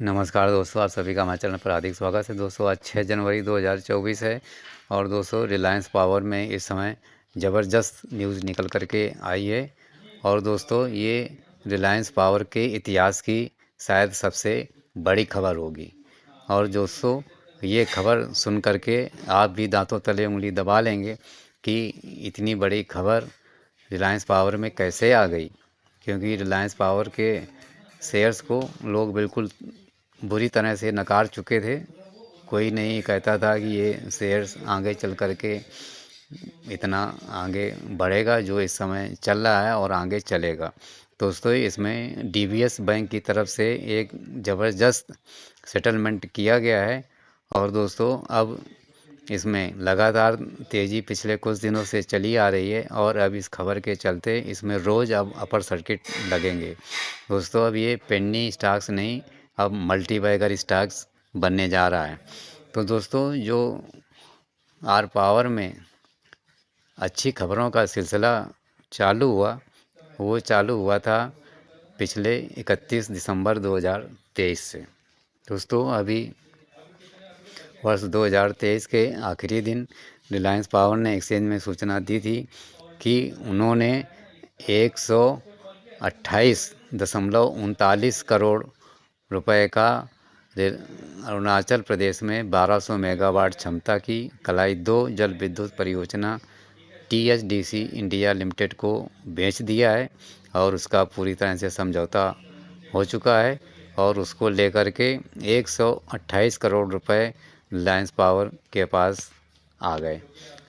नमस्कार दोस्तों, आप सभी का हमारे चैनल पर हार्दिक स्वागत है। दोस्तों आज 6 जनवरी 2024 है और दोस्तों रिलायंस पावर में इस समय ज़बरदस्त न्यूज़ निकल कर के आई है। और दोस्तों ये रिलायंस पावर के इतिहास की शायद सबसे बड़ी खबर होगी। और दोस्तों ये खबर सुन कर के आप भी दांतों तले उंगली दबा लेंगे कि इतनी बड़ी खबर रिलायंस पावर में कैसे आ गई, क्योंकि रिलायंस पावर के शेयर्स को लोग बिल्कुल बुरी तरह से नकार चुके थे। कोई नहीं कहता था कि ये शेयर्स आगे चल कर के इतना आगे बढ़ेगा जो इस समय चल रहा है और आगे चलेगा। दोस्तों इसमें डीवीएस बैंक की तरफ से एक ज़बरदस्त सेटलमेंट किया गया है। और दोस्तों अब इसमें लगातार तेज़ी पिछले कुछ दिनों से चली आ रही है और अब इस खबर के चलते इसमें रोज़ अब अपर सर्किट लगेंगे। दोस्तों अब ये पेनी स्टॉक्स नहीं, अब मल्टीबैगर स्टॉक्स बनने जा रहा है। तो दोस्तों जो आर पावर में अच्छी खबरों का सिलसिला चालू हुआ, वो चालू हुआ था पिछले 31 दिसंबर 2023 से। दोस्तों अभी वर्ष 2023 के आखिरी दिन रिलायंस पावर ने एक्सचेंज में सूचना दी थी कि उन्होंने 128.39 करोड़ रुपए का अरुणाचल प्रदेश में 1200 मेगावाट क्षमता की कलाई 2 जल विद्युत परियोजना THDC इंडिया लिमिटेड को बेच दिया है और उसका पूरी तरह से समझौता हो चुका है और उसको लेकर के 128 करोड़ रुपए रिलायंस पावर के पास आ गए।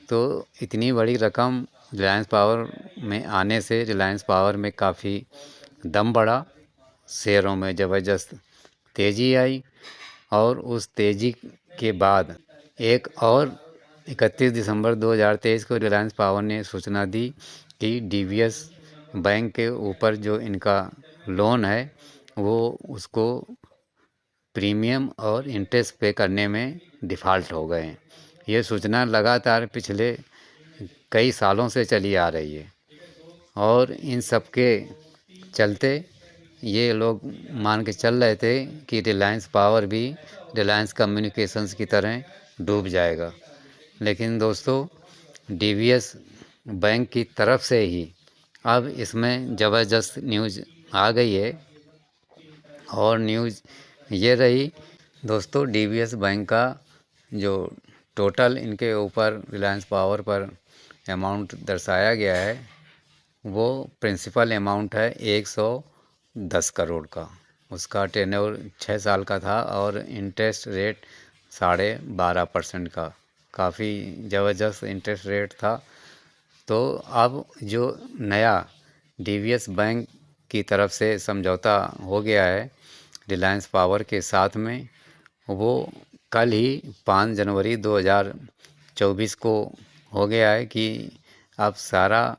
तो इतनी बड़ी रकम रिलायंस पावर में आने से रिलायंस पावर में काफ़ी दम बढ़ा, शेयरों में ज़बरदस्त तेज़ी आई। और उस तेज़ी के बाद एक और 31 दिसंबर 2023 को रिलायंस पावर ने सूचना दी कि डीवीएस बैंक के ऊपर जो इनका लोन है वो उसको प्रीमियम और इंटरेस्ट पे करने में डिफ़ॉल्ट हो गए हैं। ये सूचना लगातार पिछले कई सालों से चली आ रही है और इन सब के चलते ये लोग मान के चल रहे थे कि रिलायंस पावर भी रिलायंस कम्युनिकेशंस की तरह डूब जाएगा। लेकिन दोस्तों डीवीएस बैंक की तरफ से ही अब इसमें ज़बरदस्त न्यूज़ आ गई है। और न्यूज़ ये रही दोस्तों, डीवीएस बैंक का जो टोटल इनके ऊपर रिलायंस पावर पर अमाउंट दर्शाया गया है वो प्रिंसिपल अमाउंट है 110 करोड़ का। उसका टेन्योर 6 साल का था और इंटरेस्ट रेट 12.5% का, काफ़ी ज़बरदस्त इंटरेस्ट रेट था। तो अब जो नया डीवीएस बैंक की तरफ से समझौता हो गया है रिलायंस पावर के साथ में, वो कल ही 5 जनवरी 2024 को हो गया है कि अब सारा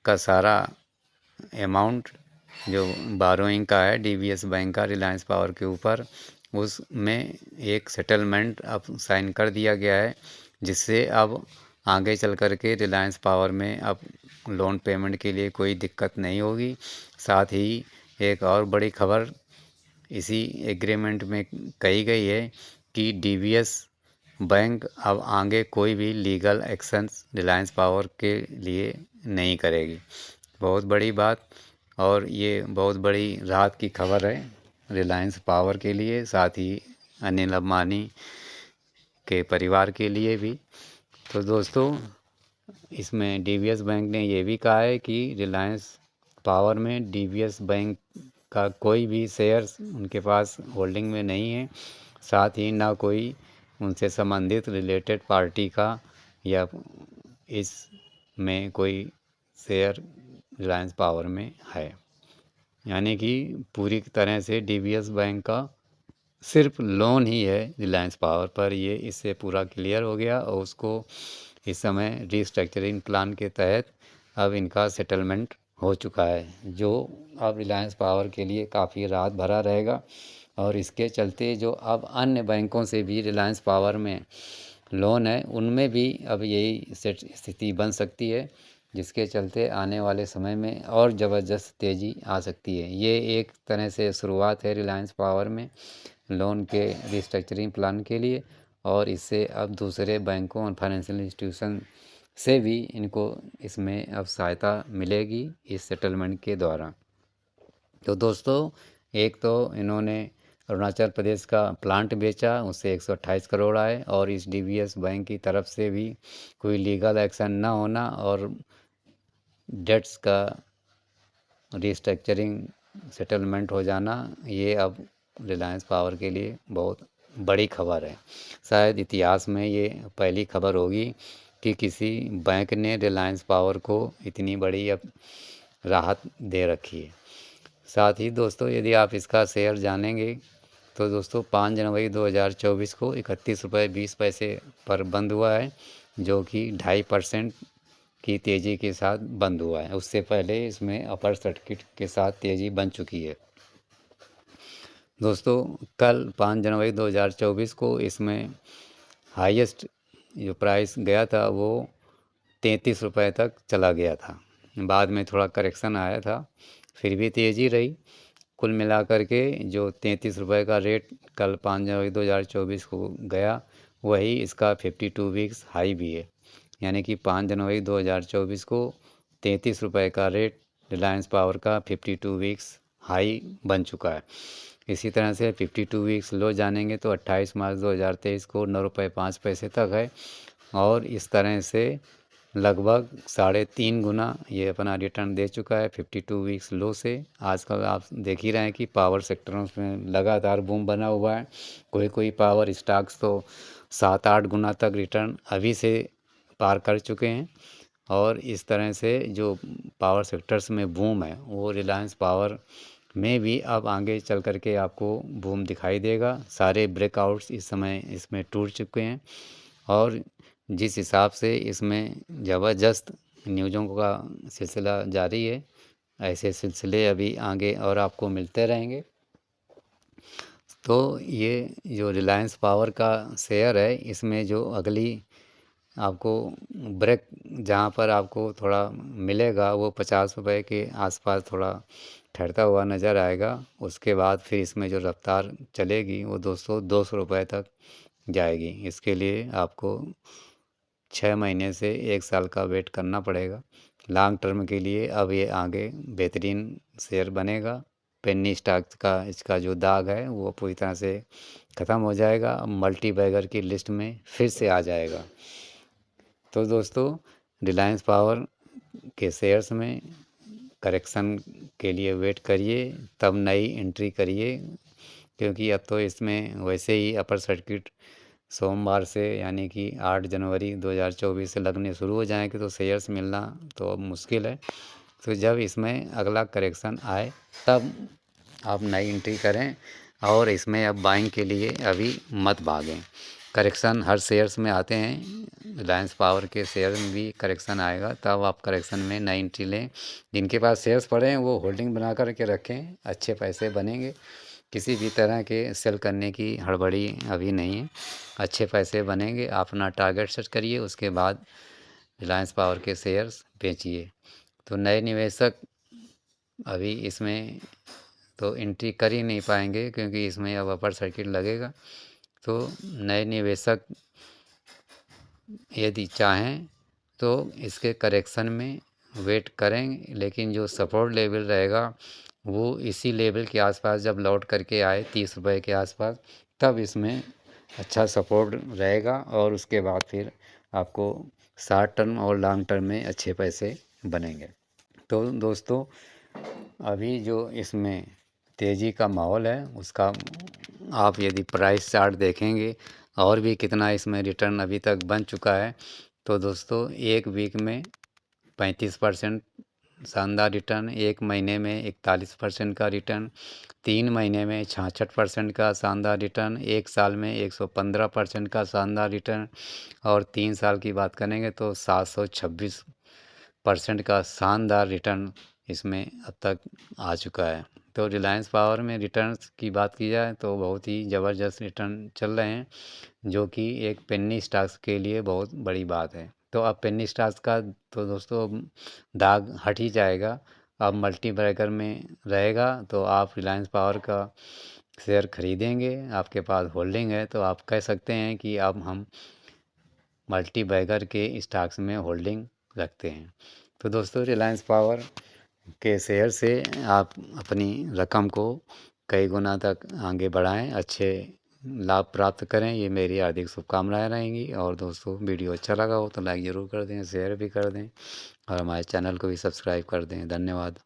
का सारा अमाउंट जो बारोइंग का है डीवीएस बैंक का रिलायंस पावर के ऊपर, उसमें एक सेटलमेंट अब साइन कर दिया गया है, जिससे अब आगे चल कर के रिलायंस पावर में अब लोन पेमेंट के लिए कोई दिक्कत नहीं होगी। साथ ही एक और बड़ी खबर इसी एग्रीमेंट में कही गई है कि डीवीएस बैंक अब आगे कोई भी लीगल एक्शंस रिलायंस पावर के लिए नहीं करेगी। बहुत बड़ी बात और ये बहुत बड़ी राहत की खबर है रिलायंस पावर के लिए, साथ ही अनिल अंबानी के परिवार के लिए भी। तो दोस्तों इसमें डीवीएस बैंक ने ये भी कहा है कि रिलायंस पावर में डीवीएस बैंक का कोई भी शेयर्स उनके पास होल्डिंग में नहीं है, साथ ही ना कोई उनसे संबंधित रिलेटेड पार्टी का या इसमें कोई शेयर रिलायंस पावर में है। यानी कि पूरी तरह से डीवीएस बैंक का सिर्फ लोन ही है रिलायंस पावर पर, ये इससे पूरा क्लियर हो गया। और उसको इस समय रीस्ट्रक्चरिंग प्लान के तहत अब इनका सेटलमेंट हो चुका है, जो अब रिलायंस पावर के लिए काफ़ी राहत भरा रहेगा। और इसके चलते जो अब अन्य बैंकों से भी रिलायंस पावर में लोन है उनमें भी अब यही सेट स्थिति बन सकती है जिसके चलते आने वाले समय में और ज़बरदस्त तेज़ी आ सकती है। ये एक तरह से शुरुआत है रिलायंस पावर में लोन के रिस्ट्रक्चरिंग प्लान के लिए, और इससे अब दूसरे बैंकों और फाइनेंशियल इंस्टीट्यूशन से भी इनको इसमें अब सहायता मिलेगी इस सेटलमेंट के द्वारा। तो दोस्तों, एक तो इन्होंने अरुणाचल प्रदेश का प्लांट बेचा, उससे 128 करोड़ आए, और इस डीबीएस बैंक की तरफ से भी कोई लीगल एक्शन ना होना और डेट्स का रिस्ट्रक्चरिंग सेटलमेंट हो जाना, ये अब रिलायंस पावर के लिए बहुत बड़ी खबर है। शायद इतिहास में ये पहली खबर होगी कि किसी बैंक ने रिलायंस पावर को इतनी बड़ी अब राहत दे रखी है। साथ ही दोस्तों, यदि आप इसका शेयर जानेंगे तो दोस्तों 5 जनवरी 2024 को 31 रुपये 20 पैसे पर बंद हुआ है, जो कि 2.5% की तेज़ी के साथ बंद हुआ है। उससे पहले इसमें अपर सर्किट के साथ तेज़ी बन चुकी है। दोस्तों, कल 5 जनवरी 2024 को इसमें हाईएस्ट जो प्राइस गया था वो 33 रुपये तक चला गया था। बाद में थोड़ा करेक्शन आया था, फिर भी तेज़ी रही। कुल मिलाकर के जो 33 रुपये का रेट कल 5 जनवरी 2024 को गया, वही इसका 52 वीक्स हाई भी है। यानी कि 5 जनवरी 2024 को 33 रुपये का रेट रिलायंस पावर का 52 वीक्स हाई बन चुका है। इसी तरह से 52 वीक्स लो जानेंगे तो 28 मार्च 2023 को 9 रुपये 5 पैसे तक है, और इस तरह से लगभग 3.5 गुना ये अपना रिटर्न दे चुका है 52 वीक्स लो से। आजकल आप देख ही रहे हैं कि पावर सेक्टरों में लगातार बूम बना हुआ है। कोई पावर स्टॉक्स तो 7-8 गुना तक रिटर्न अभी से पार कर चुके हैं, और इस तरह से जो पावर सेक्टर्स में बूम है वो रिलायंस पावर में भी अब आगे चल कर के आपको बूम दिखाई देगा। सारे ब्रेकआउट्स इस समय इसमें टूट चुके हैं, और जिस हिसाब से इसमें ज़बरदस्त न्यूज़ों का सिलसिला जारी है, ऐसे सिलसिले अभी आगे और आपको मिलते रहेंगे। तो ये जो रिलायंस पावर का शेयर है, इसमें जो अगली आपको ब्रेक जहाँ पर आपको थोड़ा मिलेगा वो 50 रुपये के आसपास थोड़ा ठहरता हुआ नज़र आएगा। उसके बाद फिर इसमें जो रफ्तार चलेगी वो 200 रुपये तक जाएगी। इसके लिए आपको 6 महीने से 1 साल का वेट करना पड़ेगा। लॉन्ग टर्म के लिए अब ये आगे बेहतरीन शेयर बनेगा। पेनी स्टॉक्स का इसका जो दाग है वो पूरी तरह से ख़त्म हो जाएगा, अब मल्टी बैगर की लिस्ट में फिर से आ जाएगा। तो दोस्तों, रिलायंस पावर के शेयर्स में करेक्शन के लिए वेट करिए, तब नई एंट्री करिए, क्योंकि अब तो इसमें वैसे ही अपर सर्किट सोमवार से यानी कि 8 जनवरी 2024 से लगने शुरू हो जाएंगे, तो शेयर्स मिलना तो अब मुश्किल है। तो जब इसमें अगला करेक्शन आए तब आप नई एंट्री करें, और इसमें अब बाइंग के लिए अभी मत भागें। करेक्शन हर शेयर्स में आते हैं, रिलायंस पावर के शेयर में भी करेक्शन आएगा, तब आप करेक्शन में नई एंट्री लें। जिनके पास शेयर्स पड़े हैं वो होल्डिंग बना कर के रखें, अच्छे पैसे बनेंगे। किसी भी तरह के सेल करने की हड़बड़ी अभी नहीं है, अच्छे पैसे बनेंगे। आप अपना टारगेट सेट करिए, उसके बाद रिलायंस पावर के शेयर्स बेचिए। तो नए निवेशक अभी इसमें तो एंट्री कर ही नहीं पाएंगे, क्योंकि इसमें अब अपर सर्किट लगेगा। तो नए निवेशक यदि चाहें तो इसके करेक्शन में वेट करें, लेकिन जो सपोर्ट लेवल रहेगा वो इसी लेवल के आसपास जब लौट करके आए 30 रुपये के आसपास, तब इसमें अच्छा सपोर्ट रहेगा, और उसके बाद फिर आपको शॉर्ट टर्म और लॉन्ग टर्म में अच्छे पैसे बनेंगे। तो दोस्तों, अभी जो इसमें तेज़ी का माहौल है उसका आप यदि प्राइस चार्ट देखेंगे और भी कितना इसमें रिटर्न अभी तक बन चुका है, तो दोस्तों 1 वीक में 35% शानदार रिटर्न, 1 महीने में 41% का रिटर्न, 3 महीने में 66% का शानदार रिटर्न, 1 साल में 115% का शानदार रिटर्न, और 3 साल की बात करेंगे तो 726% का शानदार रिटर्न इसमें अब तक आ चुका है। तो रिलायंस पावर में रिटर्न्स की बात की जाए तो बहुत ही ज़बरदस्त रिटर्न चल रहे हैं, जो कि एक पेनी स्टॉक्स के लिए बहुत बड़ी बात है। तो अब पेनी स्टॉक्स का तो दोस्तों अब दाग हट ही जाएगा। अब मल्टीबैगर में रहेगा तो आप रिलायंस पावर का शेयर खरीदेंगे, आपके पास होल्डिंग है तो आप कह सकते हैं कि अब हम मल्टीबैगर के स्टॉक्स में होल्डिंग रखते हैं। तो दोस्तों रिलायंस पावर के शेयर से आप अपनी रकम को कई गुना तक आगे बढ़ाएं, अच्छे लाभ प्राप्त करें, ये मेरी हार्दिक शुभकामनाएं रहेंगी। और दोस्तों वीडियो अच्छा लगा हो तो लाइक ज़रूर कर दें, शेयर भी कर दें और हमारे चैनल को भी सब्सक्राइब कर दें। धन्यवाद।